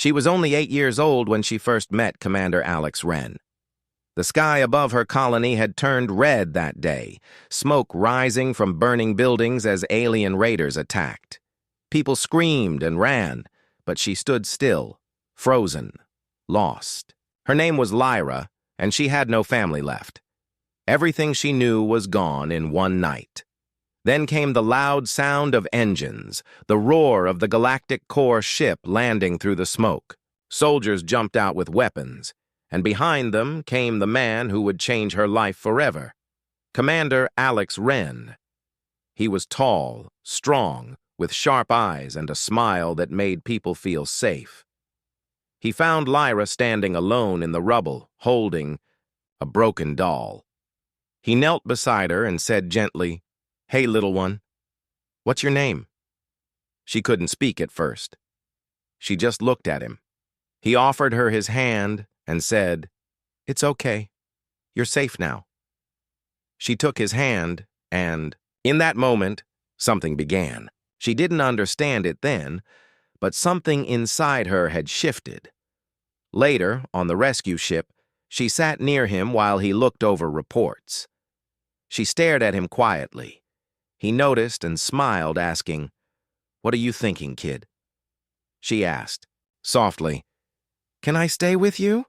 She was only 8 years old when she first met Commander Alex Wren. The sky above her colony had turned red that day, smoke rising from burning buildings as alien raiders attacked. People screamed and ran, but she stood still, frozen, lost. Her name was Lyra, and she had no family left. Everything she knew was gone in one night. Then came the loud sound of engines, the roar of the Galactic Core ship landing through the smoke. Soldiers jumped out with weapons, and behind them came the man who would change her life forever, Commander Alex Wren. He was tall, strong, with sharp eyes and a smile that made people feel safe. He found Lyra standing alone in the rubble, holding a broken doll. He knelt beside her and said gently, "Hey, little one, what's your name?" She couldn't speak at first. She just looked at him. He offered her his hand and said, "It's okay. You're safe now." She took his hand, and in that moment, something began. She didn't understand it then, but something inside her had shifted. Later, on the rescue ship, she sat near him while he looked over reports. She stared at him quietly. He noticed and smiled, asking, "What are you thinking, kid?" She asked, softly, "Can I stay with you?"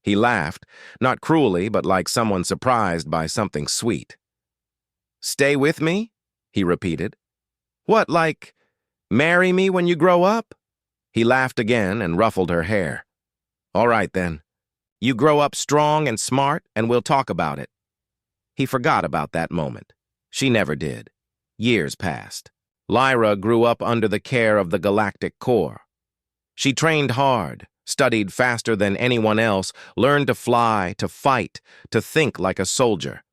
He laughed, not cruelly, but like someone surprised by something sweet. "Stay with me?" he repeated. "What, like, marry me when you grow up?" He laughed again and ruffled her hair. "All right, then. You grow up strong and smart, and we'll talk about it." He forgot about that moment. She never did. Years passed. Lyra grew up under the care of the Galactic Core. She trained hard, studied faster than anyone else, learned to fly, to fight, to think like a soldier.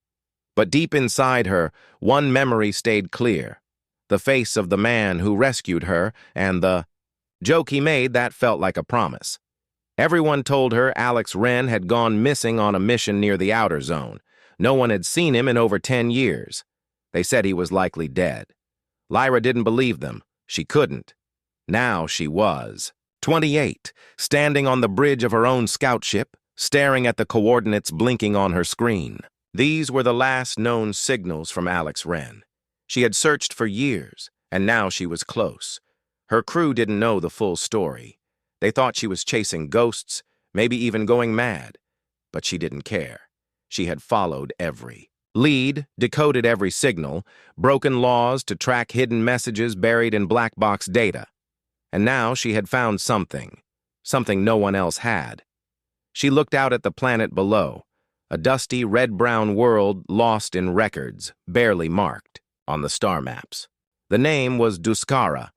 But deep inside her, one memory stayed clear: the face of the man who rescued her and the joke he made that felt like a promise. Everyone told her Alex Wren had gone missing on a mission near the outer zone. No one had seen him in over 10 years. They said he was likely dead. Lyra didn't believe them. She couldn't. Now she was. 28, standing on the bridge of her own scout ship, staring at the coordinates blinking on her screen. These were the last known signals from Alex Wren. She had searched for years, and now she was close. Her crew didn't know the full story. They thought she was chasing ghosts, maybe even going mad. But she didn't care. She had followed every lead, decoded every signal, broken laws to track hidden messages buried in black box data. And now she had found something no one else had. She looked out at the planet below, a dusty red-brown world lost in records, barely marked on the star maps. The name was Duskara.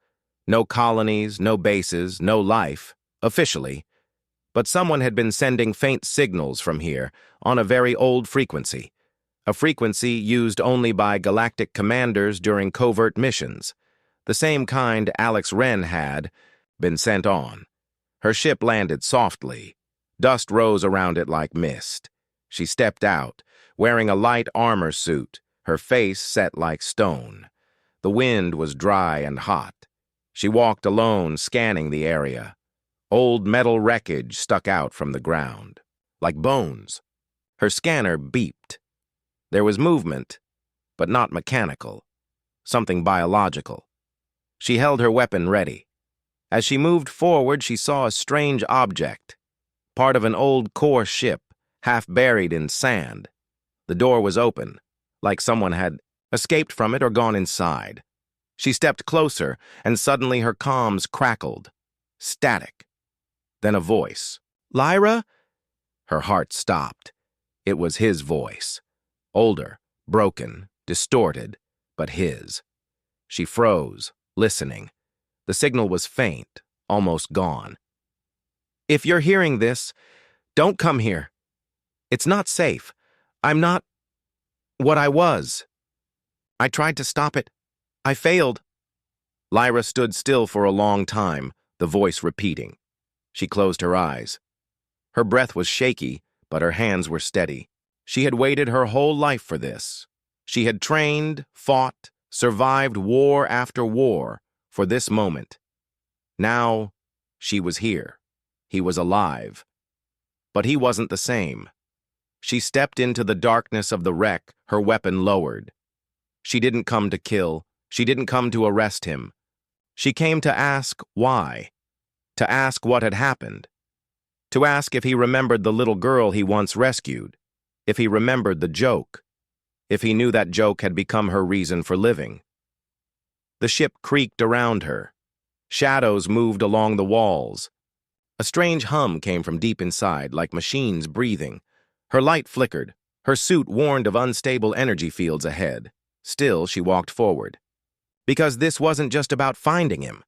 No colonies, no bases, no life, officially. But someone had been sending faint signals from here on a very old frequency, a frequency used only by galactic commanders during covert missions, the same kind Alex Wren had been sent on. Her ship landed softly. Dust rose around it like mist. She stepped out, wearing a light armor suit, her face set like stone. The wind was dry and hot. She walked alone, scanning the area. Old metal wreckage stuck out from the ground, like bones. Her scanner beeped. There was movement, but not mechanical, something biological. She held her weapon ready. As she moved forward, she saw a strange object, part of an old core ship, half buried in sand. The door was open, like someone had escaped from it or gone inside. She stepped closer, and suddenly her comms crackled. Static. Then a voice. "Lyra?" Her heart stopped. It was his voice. Older, broken, distorted, but his. She froze, listening. The signal was faint, almost gone. "If you're hearing this, don't come here. It's not safe. I'm not what I was. I tried to stop it. I failed." Lyra stood still for a long time, the voice repeating. She closed her eyes. Her breath was shaky, but her hands were steady. She had waited her whole life for this. She had trained, fought, survived war after war for this moment. Now, she was here. He was alive. But he wasn't the same. She stepped into the darkness of the wreck, her weapon lowered. She didn't come to kill. She didn't come to arrest him. She came to ask why. To ask what had happened. To ask if he remembered the little girl he once rescued. If he remembered the joke. If he knew that joke had become her reason for living. The ship creaked around her. Shadows moved along the walls. A strange hum came from deep inside, like machines breathing. Her light flickered. Her suit warned of unstable energy fields ahead. Still, she walked forward. Because this wasn't just about finding him.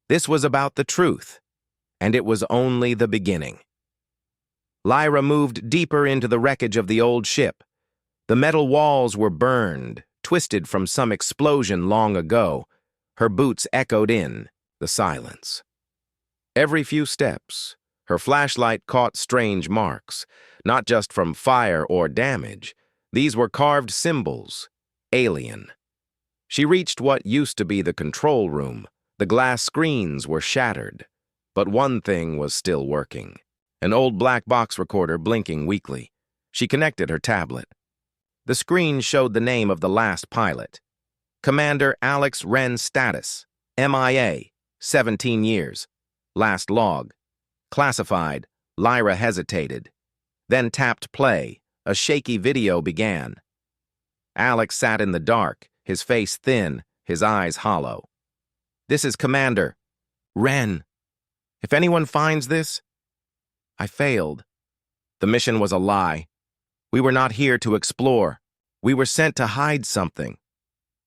This was about the truth. And it was only the beginning. Lyra moved deeper into the wreckage of the old ship. The metal walls were burned, twisted from some explosion long ago. Her boots echoed in the silence. Every few steps, her flashlight caught strange marks, not just from fire or damage. These were carved symbols, alien. She reached what used to be the control room. The glass screens were shattered, but one thing was still working. An old black box recorder blinking weakly. She connected her tablet. The screen showed the name of the last pilot. Commander Alex Wren status, MIA, 17 years. Last log. Classified. Lyra hesitated. Then tapped play. A shaky video began. Alex sat in the dark, his face thin, his eyes hollow. This is Commander. Wren. If anyone finds this... I failed. The mission was a lie. We were not here to explore. We were sent to hide something.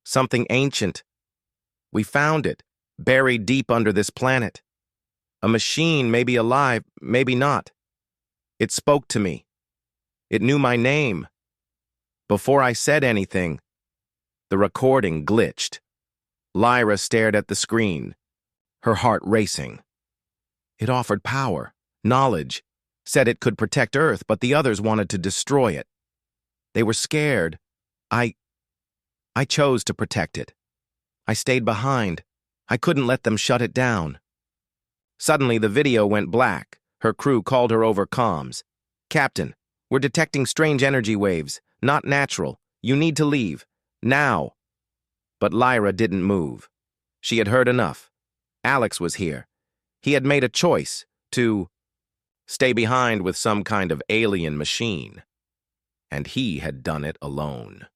Something ancient. We found it, buried deep under this planet. A machine may be alive, maybe not. It spoke to me. It knew my name. Before I said anything, the recording glitched. Lyra stared at the screen, her heart racing. It offered power, knowledge, said it could protect Earth, but the others wanted to destroy it. They were scared. I chose to protect it. I stayed behind. I couldn't let them shut it down. Suddenly, the video went black. Her crew called her over comms. Captain, we're detecting strange energy waves. Not natural. You need to leave. Now. But Lyra didn't move. She had heard enough. Alex was here. He had made a choice to stay behind with some kind of alien machine. And he had done it alone.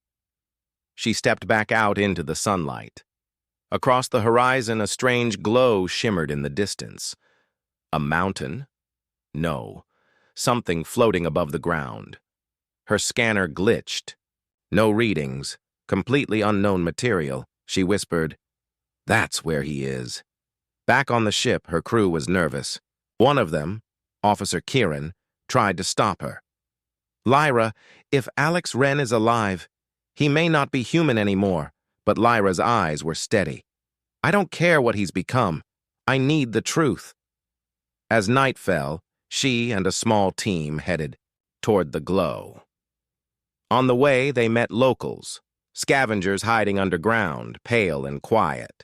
She stepped back out into the sunlight. Across the horizon, a strange glow shimmered in the distance. A mountain? No. Something floating above the ground. Her scanner glitched. No readings. Completely unknown material. She whispered, "That's where he is." Back on the ship, her crew was nervous. One of them, Officer Kieran, tried to stop her. "Lyra, if Alex Wren is alive, he may not be human anymore." But Lyra's eyes were steady. "I don't care what he's become. I need the truth." As night fell, she and a small team headed toward the glow. On the way, they met locals, scavengers hiding underground, pale and quiet.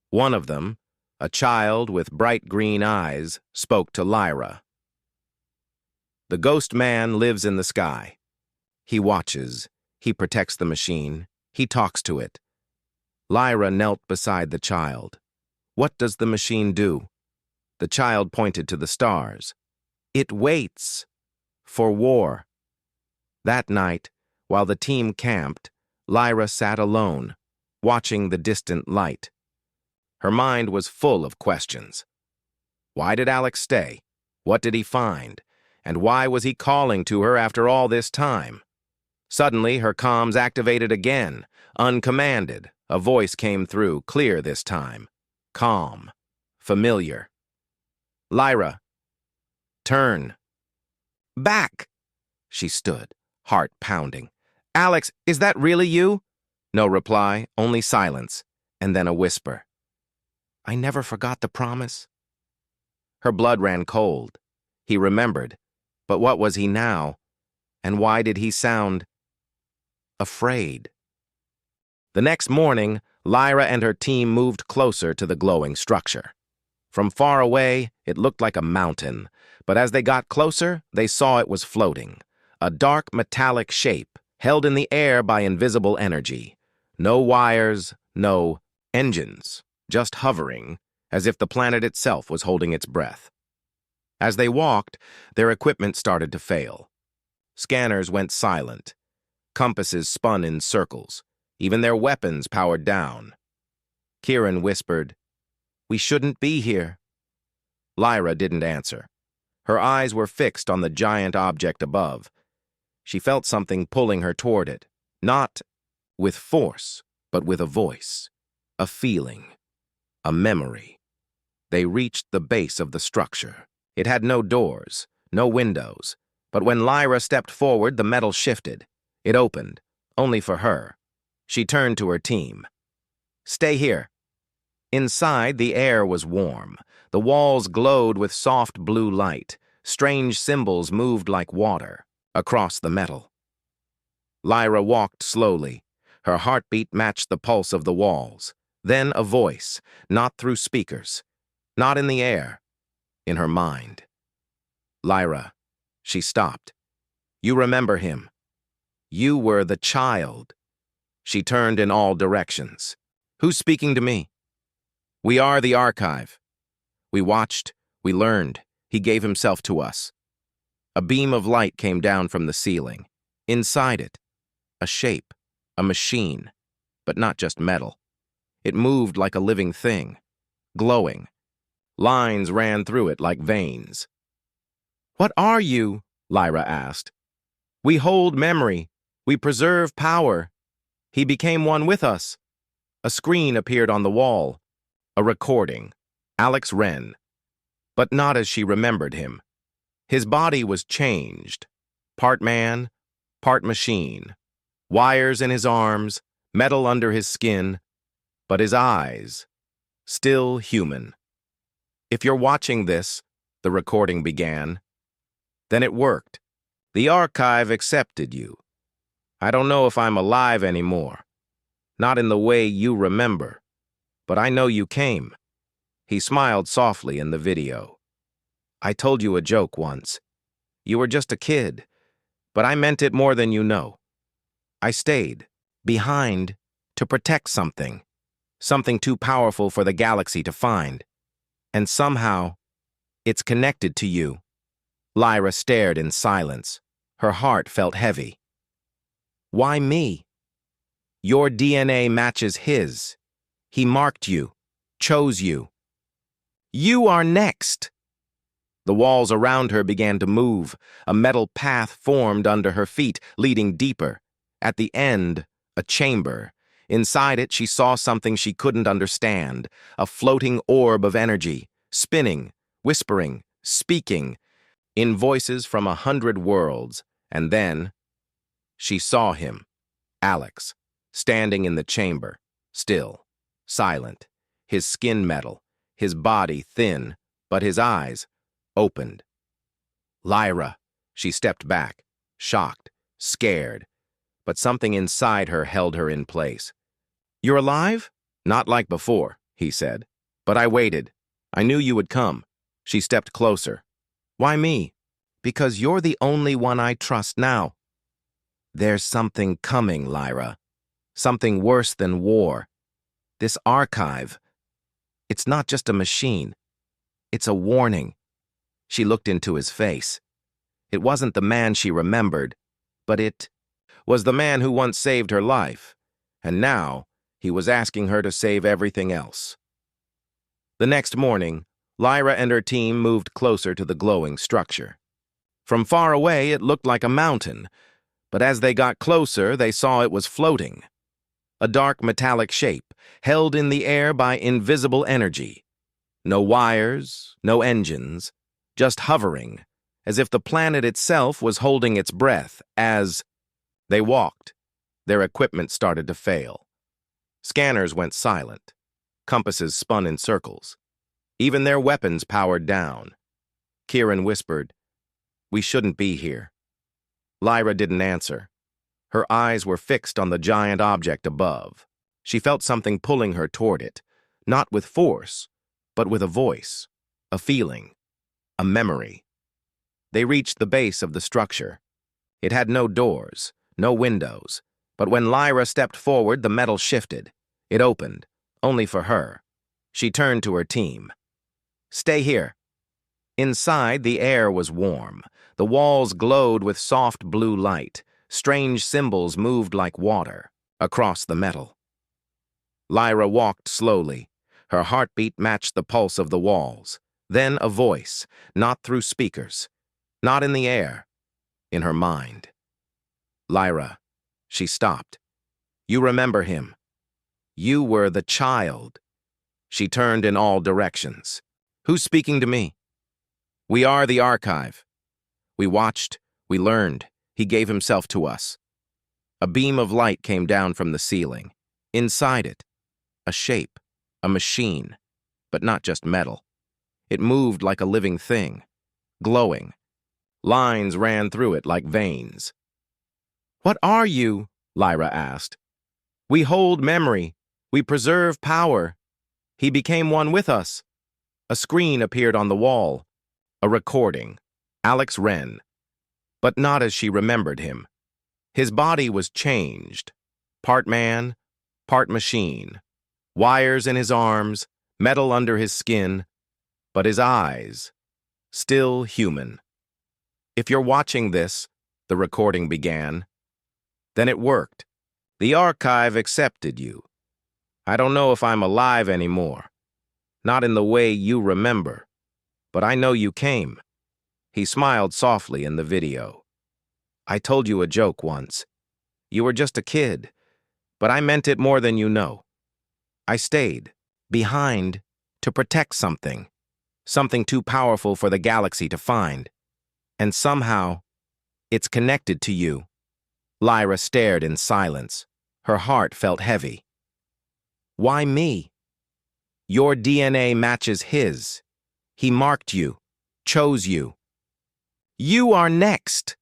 One of them, a child with bright green eyes, spoke to Lyra. "The ghost man lives in the sky. He watches. He protects the machine. He talks to it." Lyra knelt beside the child. "What does the machine do?" The child pointed to the stars. "It waits for war." That night, while the team camped, Lyra sat alone, watching the distant light. Her mind was full of questions. Why did Alex stay? What did he find? And why was he calling to her after all this time? Suddenly, her comms activated again, uncommanded. A voice came through, clear this time. Calm. Familiar. "Lyra, turn." "Back!" She stood, heart pounding. "Alex, is that really you?" No reply, only silence, and then a whisper. "I never forgot the promise." Her blood ran cold. He remembered. But what was he now? And why did he sound afraid? The next morning, Lyra and her team moved closer to the glowing structure. From far away, it looked like a mountain, but as they got closer, they saw it was floating. A dark metallic shape, held in the air by invisible energy. No wires, no engines, just hovering, as if the planet itself was holding its breath. As they walked, their equipment started to fail. Scanners went silent. Compasses spun in circles. Even their weapons powered down. Kieran whispered, "We shouldn't be here." Lyra didn't answer. Her eyes were fixed on the giant object above. She felt something pulling her toward it, not with force, but with a voice, a feeling, a memory. They reached the base of the structure. It had no doors, no windows, but when Lyra stepped forward, the metal shifted. It opened, only for her. She turned to her team. "Stay here." Inside, the air was warm. The walls glowed with soft blue light. Strange symbols moved like water across the metal. Lyra walked slowly. Her heartbeat matched the pulse of the walls. Then a voice, not through speakers, not in the air, in her mind. "Lyra," she stopped. "You remember him. You were the child." She turned in all directions. "Who's speaking to me?" "We are the archive. We watched, we learned. He gave himself to us." A beam of light came down from the ceiling. Inside it, a shape, a machine, but not just metal. It moved like a living thing, glowing. Lines ran through it like veins. "What are you?" Lyra asked. "We hold memory. We preserve power. He became one with us." A screen appeared on the wall. A recording. Alex Wren. But not as she remembered him. His body was changed. Part man, part machine. Wires in his arms, metal under his skin. But his eyes, still human. "If you're watching this," the recording began, "then it worked. The archive accepted you. I don't know if I'm alive anymore. Not in the way you remember. But I know you came." He smiled softly in the video. "I told you a joke once. You were just a kid, but I meant it more than you know. I stayed, behind, to protect something. Something too powerful for the galaxy to find. And somehow, it's connected to you." Lyra stared in silence. Her heart felt heavy. "Why me?" "Your DNA matches his. He marked you, chose you. You are next." The walls around her began to move. A metal path formed under her feet, leading deeper. At the end, a chamber. Inside it, she saw something she couldn't understand. A floating orb of energy, spinning, whispering, speaking, in voices from 100 worlds. And then, she saw him, Alex, standing in the chamber, still, silent, his skin metal, his body thin, but his eyes opened. "Lyra," she stepped back, shocked, scared, but something inside her held her in place. "You're alive?" "Not like before," he said. "But I waited. I knew you would come." She stepped closer. "Why me?" "Because you're the only one I trust now." "There's something coming, Lyra. Something worse than war. This archive. It's not just a machine. It's a warning." She looked into his face. It wasn't the man she remembered, but it was the man who once saved her life, and now he was asking her to save everything else. The next morning, Lyra and her team moved closer to the glowing structure. From far away, it looked like a mountain, but as they got closer, they saw it was floating. A dark metallic shape, held in the air by invisible energy. No wires, no engines, just hovering, as if the planet itself was holding its breath as they walked. Their equipment started to fail. Scanners went silent. Compasses spun in circles. Even their weapons powered down. Kieran whispered, "We shouldn't be here." Lyra didn't answer. Her eyes were fixed on the giant object above. She felt something pulling her toward it, not with force, but with a voice, a feeling, a memory. They reached the base of the structure. It had no doors, no windows, but when Lyra stepped forward, the metal shifted. It opened, only for her. She turned to her team. "Stay here." Inside, the air was warm. The walls glowed with soft blue light. Strange symbols moved like water across the metal. Lyra walked slowly. Her heartbeat matched the pulse of the walls. Then a voice, not through speakers, not in the air, in her mind. "Lyra," she stopped. "You remember him. You were the child." She turned in all directions. "Who's speaking to me?" "We are the archive. We watched, we learned. He gave himself to us." A beam of light came down from the ceiling. Inside it, a shape, a machine, but not just metal. It moved like a living thing, glowing. Lines ran through it like veins. "What are you?" Lyra asked. "We hold memory. We preserve power. He became one with us." A screen appeared on the wall. A recording. Alex Wren. But not as she remembered him. His body was changed. Part man, part machine. Wires in his arms, metal under his skin. But his eyes, still human. "If you're watching this," the recording began, "then it worked. The archive accepted you. I don't know if I'm alive anymore. Not in the way you remember. But I know you came." He smiled softly in the video. "I told you a joke once. You were just a kid, but I meant it more than you know. I stayed, behind, to protect something. Something too powerful for the galaxy to find. And somehow, it's connected to you." Lyra stared in silence. Her heart felt heavy. "Why me?" "Your DNA matches his. He marked you, chose you. You are next."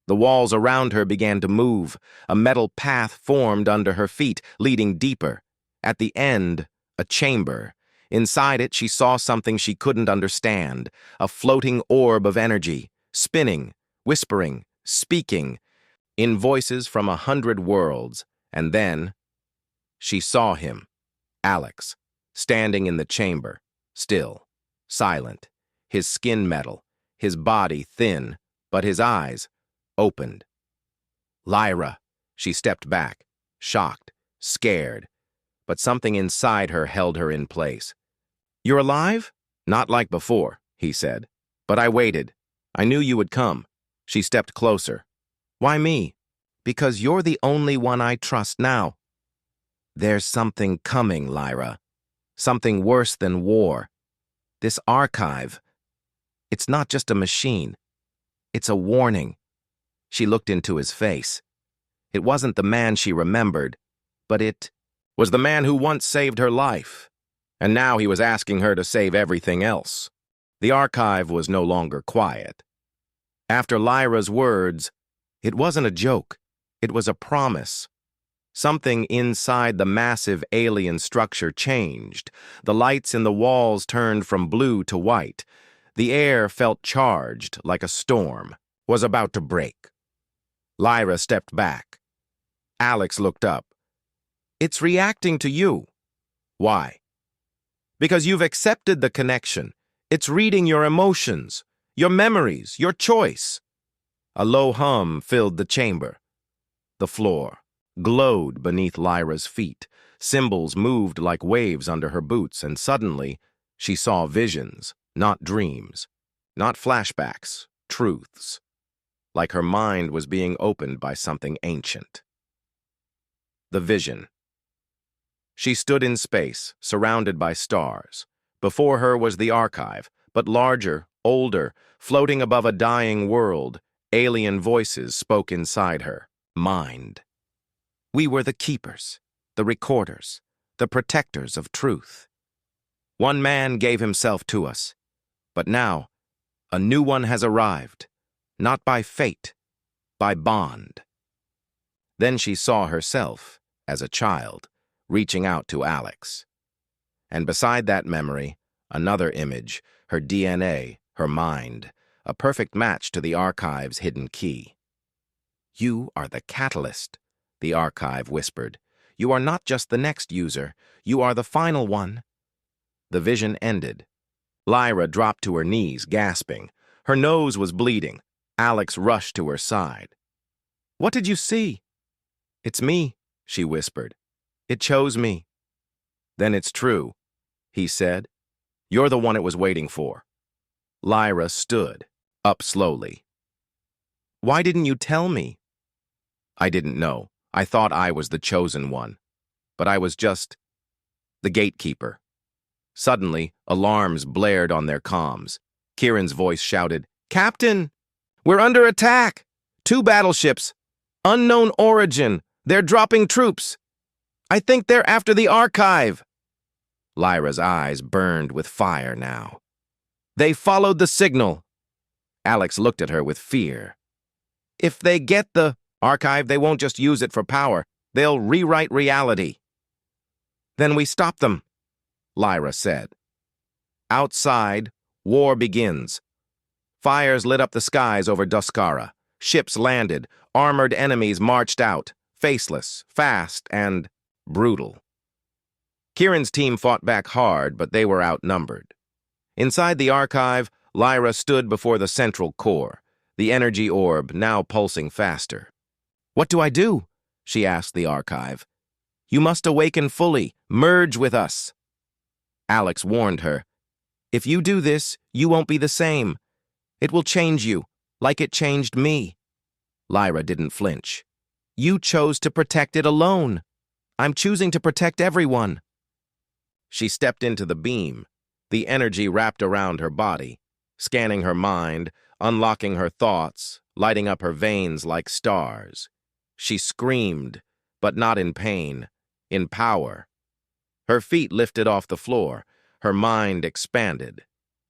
The walls around her began to move. A metal path formed under her feet, leading deeper. At the end, a chamber. Inside it, she saw something she couldn't understand. A floating orb of energy, spinning, whispering, speaking, in voices from 100 worlds. And then, she saw him, Alex, standing in the chamber, still, silent, his skin metal, his body thin, but his eyes opened. "Lyra," she stepped back, shocked, scared, but something inside her held her in place. "You're alive?" "Not like before," he said. "But I waited. I knew you would come." She stepped closer. "Why me?" "Because you're the only one I trust now." "There's something coming, Lyra. Something worse than war. This archive. It's not just a machine. It's a warning." She looked into his face. It wasn't the man she remembered, but it was the man who once saved her life. And now he was asking her to save everything else. The archive was no longer quiet. After Lyra's words, it wasn't a joke. It was a promise. Something inside the massive alien structure changed. The lights in the walls turned from blue to white. The air felt charged, like a storm was about to break. Lyra stepped back. Alex looked up. "It's reacting to you." "Why?" "Because you've accepted the connection. It's reading your emotions, your memories, your choice." A low hum filled the chamber. The floor glowed beneath Lyra's feet. Symbols moved like waves under her boots, and suddenly she saw visions, not dreams, not flashbacks, truths. Like her mind was being opened by something ancient. The vision. She stood in space, surrounded by stars. Before her was the archive, but larger, older, floating above a dying world. Alien voices spoke inside her. Mind. "We were the keepers, the recorders, the protectors of truth. One man gave himself to us, but now a new one has arrived, not by fate, by bond." Then she saw herself, as a child, reaching out to Alex. And beside that memory, Another image, her DNA, her mind, a perfect match to the archive's hidden key. "You are the catalyst," the archive whispered. "You are not just the next user, you are the final one." The vision ended. Lyra dropped to her knees, gasping. Her nose was bleeding. Alex rushed to her side. "What did you see?" "It's me," she whispered. "It chose me." "Then it's true," he said. "You're the one it was waiting for." Lyra stood, up slowly. "Why didn't you tell me?" "I didn't know. I thought I was the chosen one. But I was just the gatekeeper." Suddenly, alarms blared on their comms. Kieran's voice shouted, "Captain! We're under attack! 2 battleships! Unknown origin! They're dropping troops! I think they're after the archive!" Lyra's eyes burned with fire now. "They followed the signal." Alex looked at her with fear. "If they get the archive, they won't just use it for power. They'll rewrite reality." "Then we stop them," Lyra said. Outside, war begins. Fires lit up the skies over Duskara. Ships landed. Armored enemies marched out, faceless, fast, and brutal. Kieran's team fought back hard, but they were outnumbered. Inside the archive, Lyra stood before the central core, the energy orb now pulsing faster. "What do I do?" she asked the archive. "You must awaken fully. Merge with us." Alex warned her. "If you do this, you won't be the same. It will change you, like it changed me." Lyra didn't flinch. "You chose to protect it alone. I'm choosing to protect everyone." She stepped into the beam, the energy wrapped around her body, scanning her mind, unlocking her thoughts, lighting up her veins like stars. She screamed, but not in pain, in power. Her feet lifted off the floor, her mind expanded.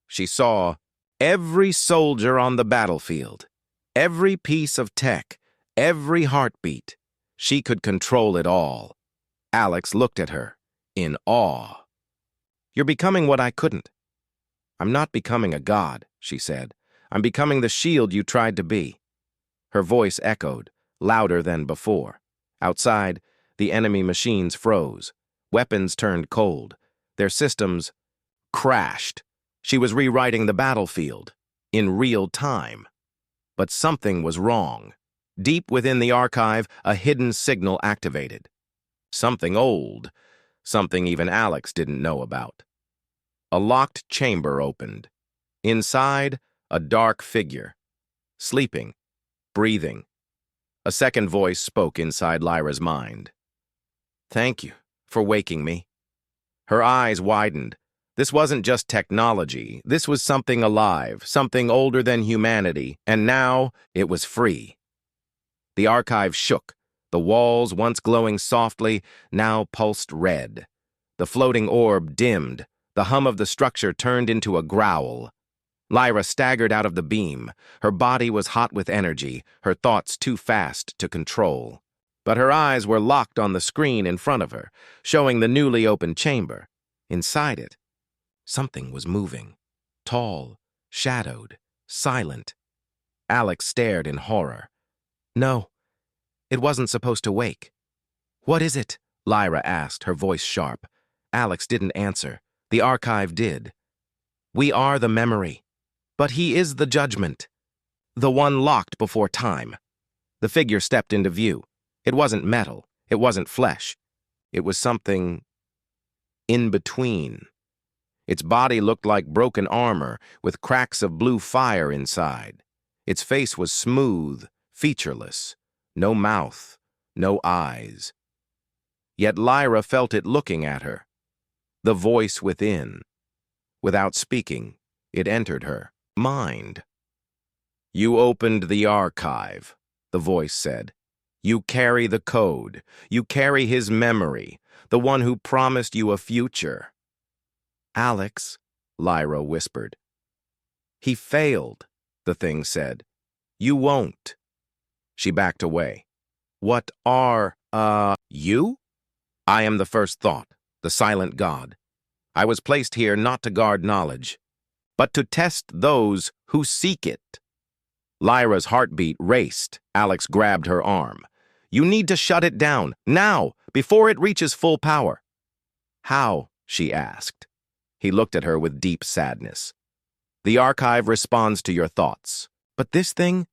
She saw every soldier on the battlefield, every piece of tech, every heartbeat. She could control it all. Alex looked at her, in awe. "You're becoming what I couldn't." "I'm not becoming a god," she said. "I'm becoming the shield you tried to be." Her voice echoed, louder than before. Outside, the enemy machines froze. Weapons turned cold. Their systems crashed. She was rewriting the battlefield, in real time. But something was wrong. Deep within the archive, a hidden signal activated. Something old, something even Alex didn't know about. A locked chamber opened. Inside, a dark figure. Sleeping, breathing. A second voice spoke inside Lyra's mind. "Thank you for waking me." Her eyes widened. This wasn't just technology. This was something alive, something older than humanity, and now it was free. The archive shook. The walls, once glowing softly, now pulsed red. The floating orb dimmed. The hum of the structure turned into a growl. Lyra staggered out of the beam. Her body was hot with energy, her thoughts too fast to control. But her eyes were locked on the screen in front of her, showing the newly opened chamber. Inside it, something was moving. Tall, shadowed, silent. Alex stared in horror. "No, it wasn't supposed to wake." "What is it?" Lyra asked, her voice sharp. Alex didn't answer. The archive did. "We are the memory, but he is the judgment. The one locked before time." The figure stepped into view. It wasn't metal. It wasn't flesh. It was something in between. Its body looked like broken armor, with cracks of blue fire inside. Its face was smooth, featureless. No mouth, no eyes. Yet Lyra felt it looking at her. The voice within. Without speaking, it entered her mind. "You opened the archive," the voice said. "You carry the code. You carry his memory, the one who promised you a future." "Alex," Lyra whispered. "He failed," the thing said. "You won't." She backed away. "What are, you?" "I am the first thought, the silent god. I was placed here not to guard knowledge, but to test those who seek it. Lyra's heartbeat raced. Alex grabbed her arm. You need to shut it down, now, before it reaches full power. How? She asked. He looked at her with deep sadness. The archive responds to your thoughts. But this thing?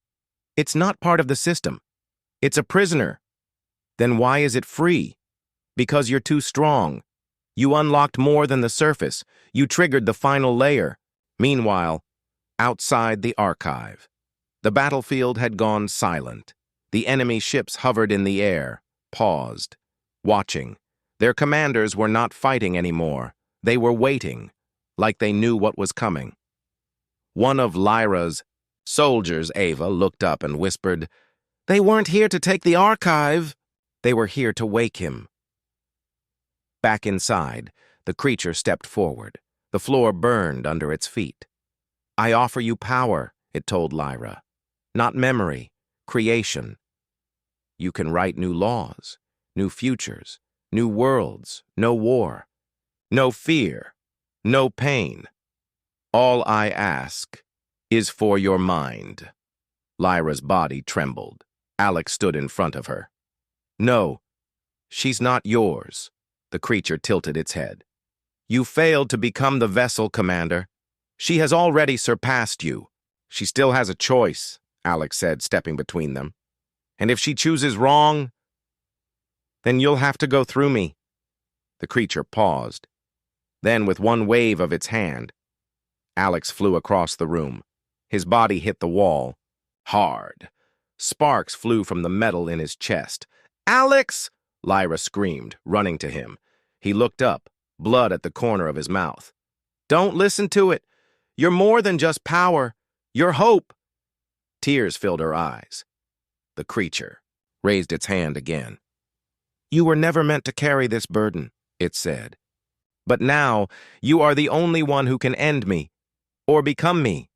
It's not part of the system. It's a prisoner. Then why is it free? Because you're too strong. You unlocked more than the surface. You triggered the final layer. Meanwhile, outside the archive, the battlefield had gone silent. The enemy ships hovered in the air, paused, watching. Their commanders were not fighting anymore. They were waiting, like they knew what was coming. One of Lyra's soldiers, Ava, looked up and whispered, "They weren't here to take the archive. They were here to wake him." Back inside, the creature stepped forward. The floor burned under its feet. "I offer you power," it told Lyra. "Not memory, creation. You can write new laws, new futures, new worlds, no war, no fear, no pain. All I ask is for your mind." Lyra's body trembled. Alex stood in front of her. "No, she's not yours." The creature tilted its head. "You failed to become the vessel, Commander. She has already surpassed you." "She still has a choice," Alex said, stepping between them. "And if she chooses wrong, then you'll have to go through me." The creature paused. Then, with one wave of its hand, Alex flew across the room. His body hit the wall. Hard. Sparks flew from the metal in his chest. "Alex!" Lyra screamed, running to him. He looked up, blood at the corner of his mouth. "Don't listen to it. You're more than just power. You're hope." Tears filled her eyes. The creature raised its hand again. "You were never meant to carry this burden," it said. "But now, you are the only one who can end me, or become me."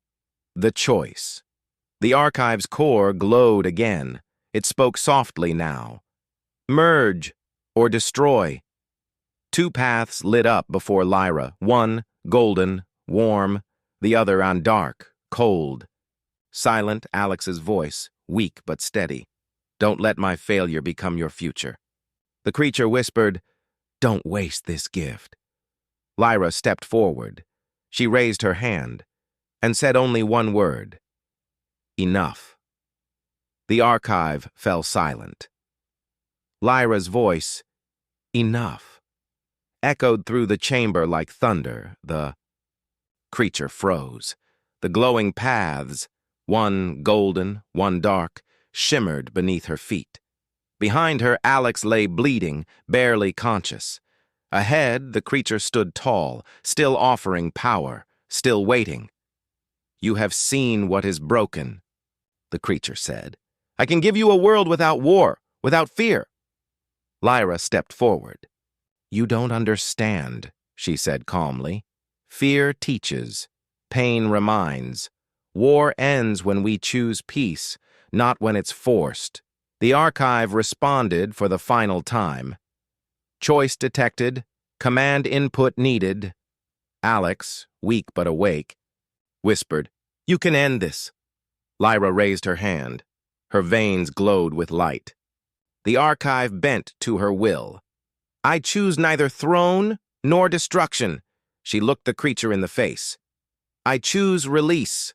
The choice. The archive's core glowed again. It spoke softly now. "Merge, or destroy." Two paths lit up before Lyra, one golden, warm, the other on dark, cold. Silent, Alex's voice, weak but steady. "Don't let my failure become your future." The creature whispered, "Don't waste this gift." Lyra stepped forward. She raised her hand and said only one word. "Enough." The archive fell silent. Lyra's voice, "Enough," echoed through the chamber like thunder. The creature froze. The glowing paths, one golden, one dark, shimmered beneath her feet. Behind her, Alex lay bleeding, barely conscious. Ahead, the creature stood tall, still offering power, still waiting. "You have seen what is broken," the creature said. "I can give you a world without war, without fear." Lyra stepped forward. "You don't understand," she said calmly. "Fear teaches. Pain reminds. War ends when we choose peace, not when it's forced." The archive responded for the final time. "Choice detected. Command input needed." Alex, weak but awake, whispered, "You can end this." Lyra raised her hand. Her veins glowed with light. The archive bent to her will. "I choose neither throne nor destruction." She looked the creature in the face. "I choose release."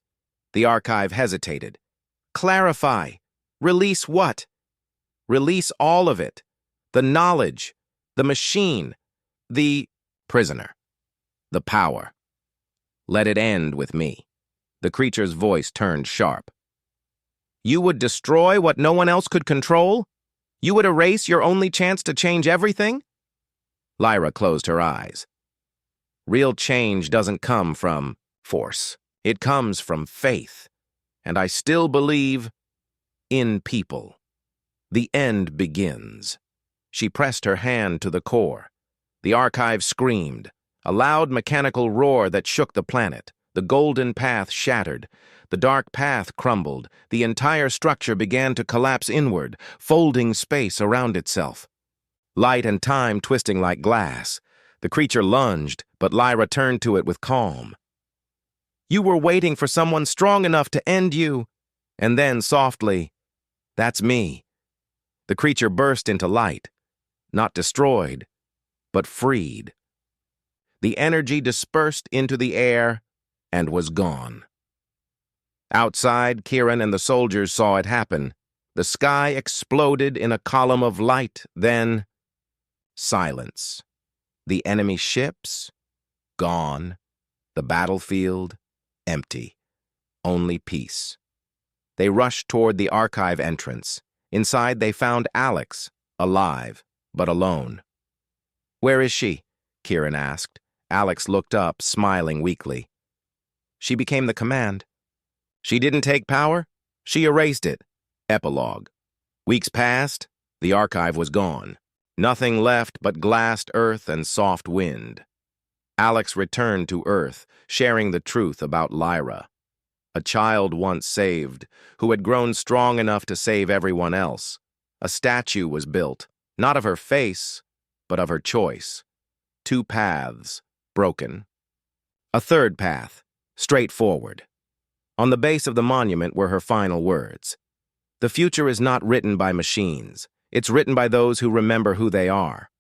The archive hesitated. "Clarify. Release what?" "Release all of it. The knowledge, the machine, the prisoner, the power. Let it end with me." The creature's voice turned sharp. "You would destroy what no one else could control? You would erase your only chance to change everything?" Lyra closed her eyes. "Real change doesn't come from force. It comes from faith. And I still believe in people. The end begins." She pressed her hand to the core. The archive screamed, a loud mechanical roar that shook the planet. The golden path shattered. The dark path crumbled. The entire structure began to collapse inward, folding space around itself. Light and time twisting like glass. The creature lunged, but Lyra turned to it with calm. "You were waiting for someone strong enough to end you." And then, softly, "That's me." The creature burst into light, not destroyed, but freed. The energy dispersed into the air and was gone. Outside, Kieran and the soldiers saw it happen. The sky exploded in a column of light, then silence. The enemy ships, gone. The battlefield, empty. Only peace. They rushed toward the archive entrance. Inside, they found Alex, alive, but alone. "Where is she?" Kieran asked. Alex looked up, smiling weakly. "She became the command." "She didn't take power? She erased it." Epilogue. Weeks passed. The archive was gone. Nothing left but glassed earth and soft wind. Alex returned to Earth, sharing the truth about Lyra. A child once saved, who had grown strong enough to save everyone else. A statue was built, not of her face, but of her choice. 2 paths, broken. A third path, straightforward. On the base of the monument were her final words. "The future is not written by machines. It's written by those who remember who they are."